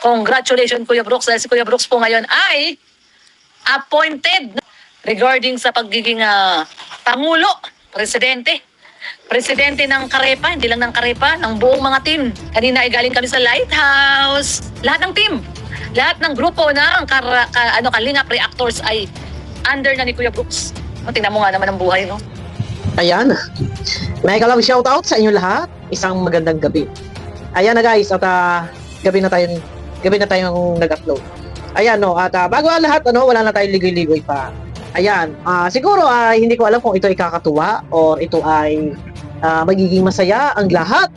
Congratulations, Kuya Brooks, dahil si Kuya Brooks po ngayon ay appointed regarding sa pagiging Pangulo, Presidente. Presidente ng Karepa, hindi lang ng Karepa, ng buong mga team. Kanina ay galing kami sa Lighthouse. Lahat ng team, lahat ng grupo ng Kalingap Reactors ay under na ni Kuya Brooks. Tingnan mo nga naman ang buhay, no? Ayan. May kalang shoutout sa inyo lahat. Isang magandang gabi. Ayan na guys, at gabi na tayong nag-upload. Ayan no, at bago ang lahat, wala na tayong ligoy-ligoy pa. Ayan, siguro hindi ko alam kung ito ay kakatuwa or ito ay magiging masaya ang lahat.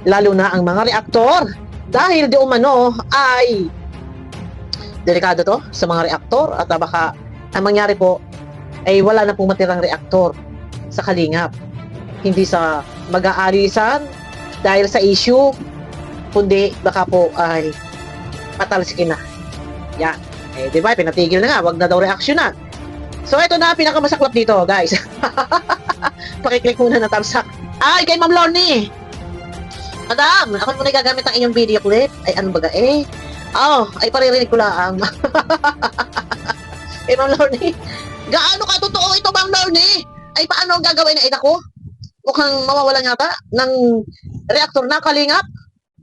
Lalo na ang mga reaktor. Dahil di umano ay delikado to sa mga reaktor at baka ang mangyari po ay wala na pong matirang reaktor sa Kalingap. Hindi sa mag-aalisan dahil sa issue, kundi baka po ay patalsikin na. Yan. Di ba? Pinatigil na nga. Wag na daw reaction na. So, ito na pinakamasaklap dito, guys. Pakiclick muna na thumbs up. Ay, kay Ma'am Lorny. Madam, ako muna gagamit ang inyong video clip. Ay, ano baga eh? Ay paririnig ko lang. Eh, Ma'am Lorny, gaano ka totoo ito, Ma'am Lorny? Ay, paano ang gagawin na ina ko? Mukhang mawawalan yata ng reaktor na Kalingap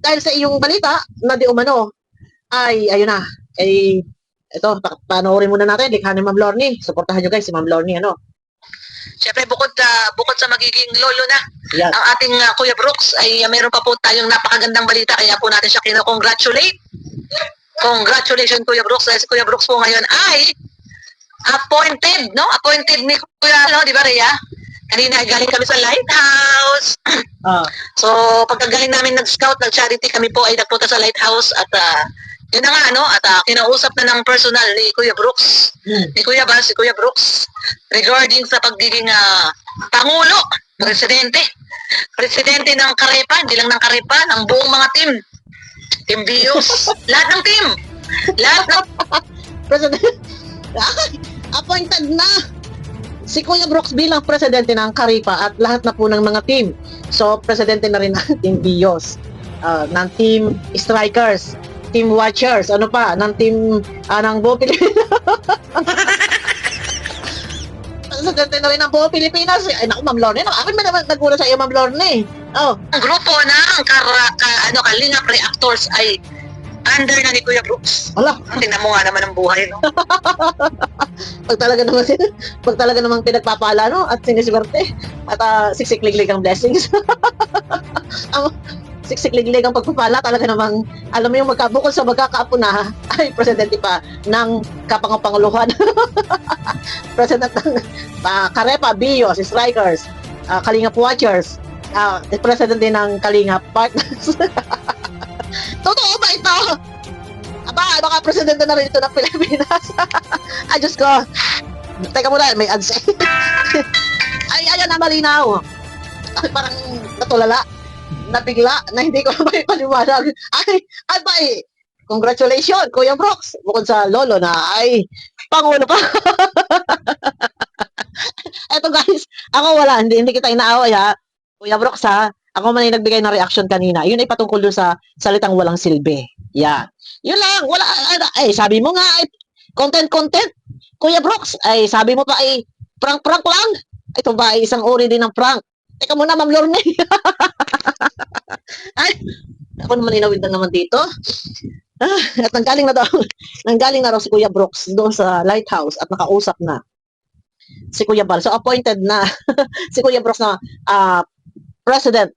dahil sa iyong balita na di umano ay ayun na ito panoorin muna natin likha ni Ma'am Lorny. Suportahan nyo guys si Ma'am Lorny Siyempre bukod sa magiging lolo na ang ating Kuya Brooks ay meron pa po tayong napakagandang balita kaya po natin siya kino-congratulate. Congratulations Kuya Brooks dahil si Kuya Brooks po ngayon ay appointed ni Kuya di ba Rhea? Kanina galing kami sa Lighthouse. So, pagkagaling namin nag-scout, nag-charity, kami po ay nagpunta sa Lighthouse at yun na nga, at kinausap na ng personal ni Kuya Brooks, si Kuya Brooks, regarding sa pagiging Pangulo, Presidente ng Karepa, hindi lang ng Karepa, ng buong mga team Bios, lahat ng team, President, appointed na si Kuya Brooks bilang presidente ng Karepa at lahat na po ng mga team. So, presidente na rin ng Team Bios, ng Team Strikers, Team Watchers, ng team ng buong Pilipinas. Presidente na rin ng buong Pilipinas. Ay, naku, Ma'am Lorny. Akin ba naman nagula sa iyo, Ma'am Lorny? Ang grupo ng Kalingap Reactors ay under na ni Kuya Brooks. Wala. Tingnan mo nga naman ang buhay, no? Pag talaga namang pinagpapala, at siniswerte at siksik-liglig ang blessings. Ang siksik-liglig ang pagpapala talaga namang alam mo yung bukod sa magkakaapo na ay presidente pa ng kapangapanguluhan. President ng Karepa, Bios, Strikers, Kalingap Watchers, president din ng Kalingap Partners. Totoo ba ito? Baka presidente na rin ito ng Pilipinas. Ay, Diyos ko. Teka muna, may ads. Ay, ayan na, malinaw. Ay, parang natulala. Nabigla na hindi ko may paliwanag. Ay, congratulations, Kuya Brooks. Bukod sa lolo na ay Pangulo pa. Eto guys, ako wala, hindi kita inaaway Kuya Brooks Ako man ay nagbigay ng reaction kanina. Yun ay patungkol doon sa salitang walang silbi. Yan. Yun lang. Wala. Sabi mo nga content. Kuya Brooks, sabi mo pa prank lang. Ito ba ay isang uri din ng prank? Teka muna, Ma'am Lorny. Ako naman inawid na naman dito. At nanggaling na raw si Kuya Brooks doon sa Lighthouse at nakausap na si Kuya Bal. So appointed na si Kuya Brooks na president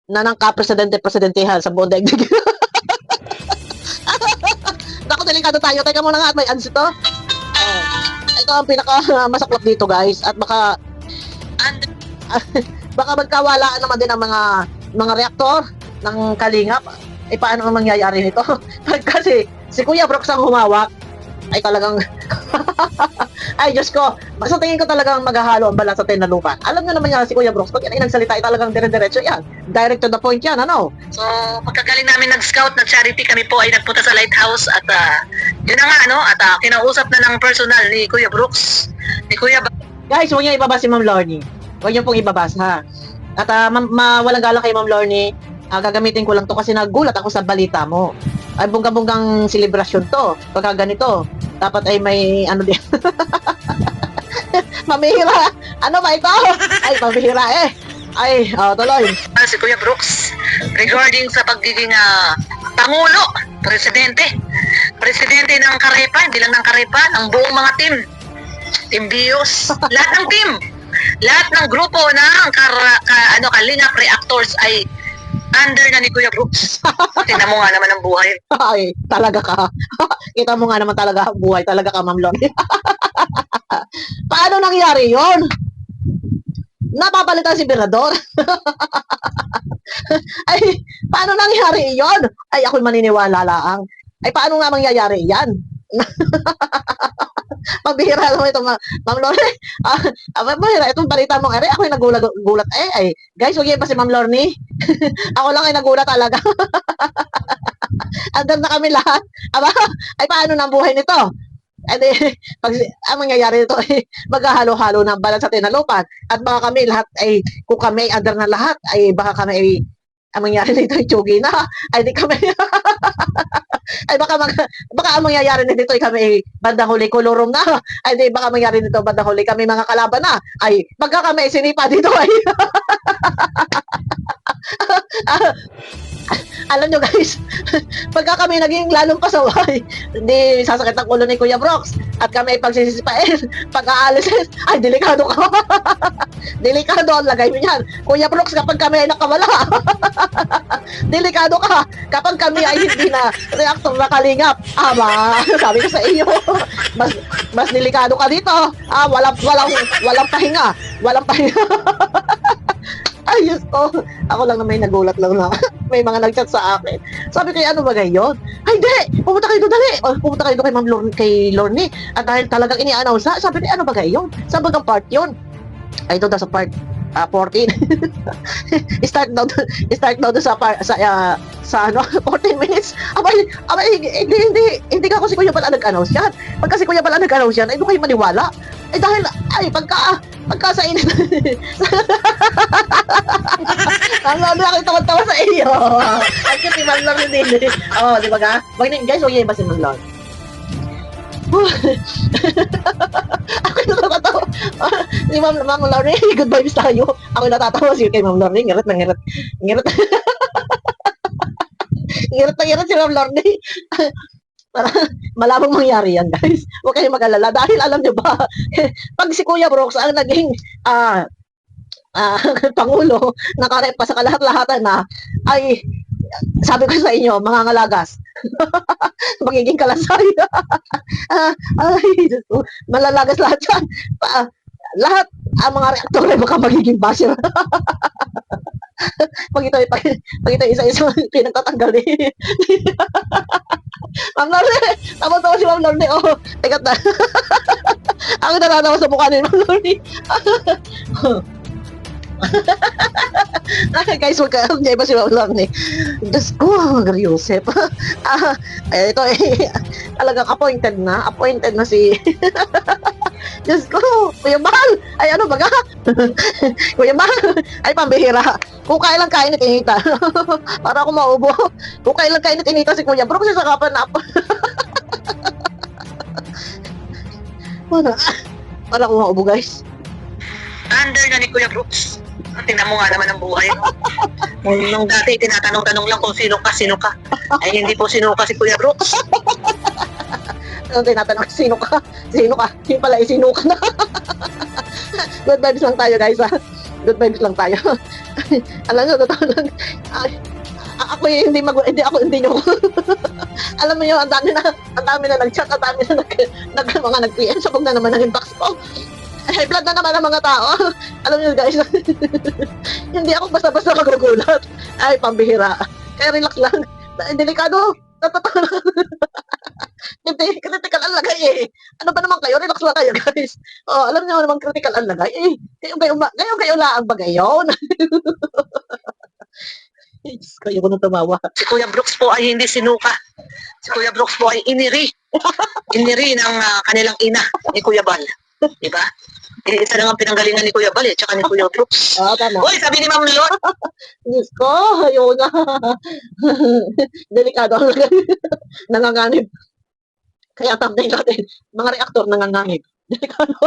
na ng presidentihan sa buong daigdig. Naku, delikado tayo. Teka muna nga at may ads ito. Ito ang pinaka-masaklap dito guys at baka magkawalaan naman din ang mga reaktor ng Kalingap. Paano ang mangyayari nito? Kasi si Kuya Brooks ang humawak ay talagang ay Diyos ko, sa tingin ko talagang maghahalo ang balat sa tinalupan. Alam nyo naman yan si Kuya Brooks, pag yan ay nagsalita ay talagang dire-diretso yan, direct to the point yan, So, pagkagaling namin nag-scout, nag-charity, kami po ay nagpunta sa Lighthouse at yun na nga, at kinausap na ng personal ni Kuya Brooks, ni Kuya Guys, huwag niyo ibabas si Ma'am Lorny. Huwag niyo pong ibabas, At walang galang kay Ma'am Lorny, gagamitin ko lang to kasi nagulat ako sa balita mo. ay bonggang-bonggang selebrasyon to. Pagka ganito, dapat ay may ano din. Mamihira. Ano ba ito? Ay, mamihira eh. Ay, tuloy. Si Kuya Brooks regarding sa pagiging Pangulo, Presidente ng Karepa, hindi lang ng Karepa, ng buong mga Team Bios, lahat ng team, lahat ng grupo ng Kalingap Reactors ay under na ni Kuya Brooks. Tingnan mo nga naman ang buhay. Ay, talaga ka. Kita mo nga naman talaga ang buhay. Talaga ka, Ma'am Loni. Paano nangyari yon? Napapalitan si Berador. Ay, paano nangyari yon? Ay, ako'y maniniwala lang. Ay, paano nga mangyayari yan? Mabihira naman ito, Ma'am Lorne. Mabihira itong balita mong ere. Ako'y nagulat. Ay, guys, huwag pa si Ma'am Lorne. Ako lang ay nagulat talaga. Andun na kami lahat. Aba, ay paano na ang buhay nito? Ay, pag ang mangyayari nito ay maghahalo-halo ng balat sa tinalupan. At baka kami lahat ay, kung kami ay under na lahat, ay baka kami ay, ang mangyayari nito ay tsugi na. Ay, di kami, ay baka ang mangyayari nito ay kami ay bandang huli kolorom na. Ay, di baka mangyayari nito bandang huli kami mga kalaban na. Ay, pagka kami ay sinipa dito ay, alam nyo guys, pagka kami naging lalong pasaway, hindi sasakit ang ulo ni Kuya Brooks at kami ay pagsisisipain, pag-aalisin, ay delikado ka. Delikado ang lagay mo yan. Kuya Brooks, kapag kami ay nakawala, delikado ka. Kapag kami ay hindi na reactor na kalingap, sabi ko sa iyo, mas delikado ka dito. Walang pahinga. Walang pahinga. Ay, Diyos ko. Ako lang na may nagulat lang na may mga nag-chat sa akin. Sabi ko, ano ba ngayon? Ay, di! Pumunta kayo doon, dali! Pumunta kayo doon kay Ma'am Lorne, Lorne. At dahil talagang ini-announce na, sabi ko, ano ba ngayon? Saan bagang part yun? Ay, doon sa part 14. start daw doon sa 14 minutes. Hindi ka ako si Kuya pala nag-announce yan. Pagka si Kuya pala nag-announce yan, ay doon kayo maniwala. Ay dahil, pagka sa init. Ang ako tawa-tawa sa iyo. Ay, kasi Ma'am Lorne din. Di ba ka? Guys, huwag niya iba si Ma'am Lorne. Ako natatawa. Si Ma'am Lorne, good vibes tayo. Ako natatawa si kay Ma'am Lorne. Ngirit na ngirit. Ngirit na ngirit si Ma'am Lorne. Para malabang mangyari yan, guys. Huwag kayong mag-alala. Dahil alam nyo ba, pag si Kuya Brooks ang naging Pangulo, nakarepa sa kalahat-lahatan na, ay, sabi ko sa inyo, mga ngalagas, magiging kalasay. Ay, malalagas lahat yan. Lahat, ang mga reaktor ay baka magiging basher. pag ito isa-isa pinagtatanggal eh. Ma'am Lorne, tama-tama si Ma'am Lorne. Teka na. Ako natatawa sa mukha ni Ma'am Lorne. Guys, huwag ka, hindi ba si Ma'am Lorne? Diyos ko, Maria Josep. Ito talagang appointed na si Diyos ko, Kuya Mahal. Ay, ano baga? Kuya Mahal. Ay, pambihira. Kung kailan kain at inita. Para ako maubo. Kung kailan kain at inita si Kuya Brooks, sa kapan na ako. Para ako maubo, guys. Under na ni Kuya Brooks. Tingnan mo nga naman ang buhay. Nung dati, tinatanong-tanong lang kung sino ka. Ay, hindi po sino ka si Kuya Brooks. Tinatanong, sino ka? Yung pala, sino ka na? Good vibes lang tayo, guys, ha? Good vibes lang tayo. Alam nyo, totoo lang. Ako hindi nyo. Alam mo yun, ang dami na nag-chat, ang dami na mga nag-PM, sabog na naman ang inbox ko. High blood na naman ang mga tao. Alam niyo guys, hindi ako basta-basta magugulat. Ay, pambihira. Kaya relax lang. Delikado. Natatawa lang. Hindi, critical ang lagay eh. Ano ba naman kayo? Relax lang kayo guys. Alam niyo naman critical ang lagay eh. Kayo lang ba gayon? Kayo ko nang tumawa. Si Kuya Brooks po ay hindi sinuka. Si Kuya Brooks po ay iniri. Iniri ng kanilang ina ni Kuya Bal. Di ba? Eh, isa lang ang pinanggalingan ni Kuya Bal, tsaka ni Kuya Brooks. Tama. Uy, sabi ni Ma'am Leon, Diyos ko, ayaw na. Delikado ang lagay. Nanganganib. Kaya thumbnail natin, mga reaktor nanganganib. Delikado.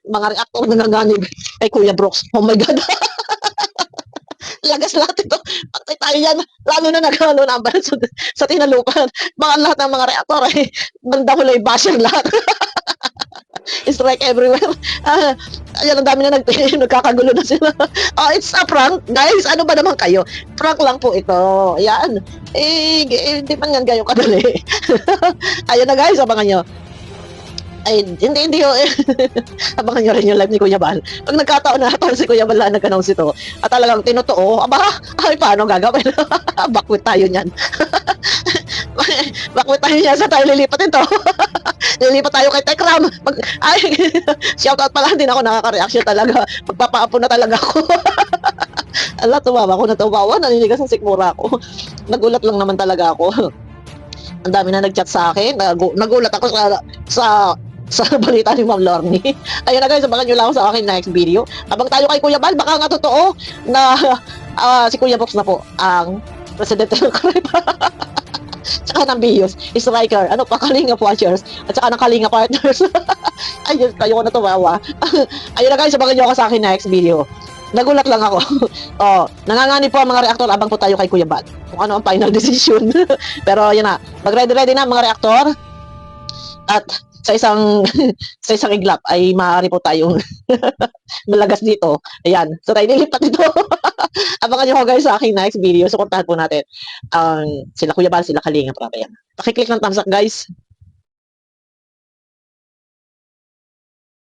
Mga reaktor nanganganib kay Kuya Brooks. Oh my God. Lagas lahat ito. Patay tayo yan. Lalo na nag-ano na sa tinalupan. Baka lahat ng mga reaktor ay bandang hulay basher lahat. Strike everywhere. Ayan, ang dami na nagkakagulo na sila. Oh, it's a prank. Guys, ano ba naman kayo? Prank lang po ito. Ayan. Hindi man yan kayo kadali. Ayan na guys, abangan nyo. Ay, hindi. Abangan nyo rin yung live ni Kuya Bal. Pag nagkataon na si Kuya Bal na nag-announce ito, at talagang tinotoo, ay, paano gagawin? Bakwit tayo niyan. Bakwit tayo niyan sa tayo lilipat ito. Lilipat tayo kay Tekram. Shoutout pala, hindi na ako nakaka-reaction talaga. Magpapaapo na talaga ako. Ala, tumawa ko na tumawa. Naninigas ang sikmura ko. Nagulat lang naman talaga ako. Ang dami na nag-chat sa akin. Nagulat ako sa balita ni Ma'am Lorny. Ayun na guys, abangan nyo lang ako sa akin next video. Abang tayo kay Kuya Bal, baka nga totoo na si Kuya Brooks na po ang presidente ng Karepa. Tsaka ng Bios, striker, ano pa, Kalinga Watchers, at saka ng Kalinga Partners. Ayun, kayo ko na tumawa. Ayun na guys, abangan nyo ako sa akin next video. Nagulat lang ako. Nanganganib po ang mga reaktor abang po tayo kay Kuya Bal. Kung ano ang final decision. Pero yan na, mag-ready na mga reaktor. At sa isang iglap ay maaari po tayong malagas dito. Ayan. So tayo nilipat ito. Abangan nyo ko guys sa aking next video. Suportahan po natin sila Kuya Bal, sila Kalinga. Ayan. Pakiclick ng thumbs up guys.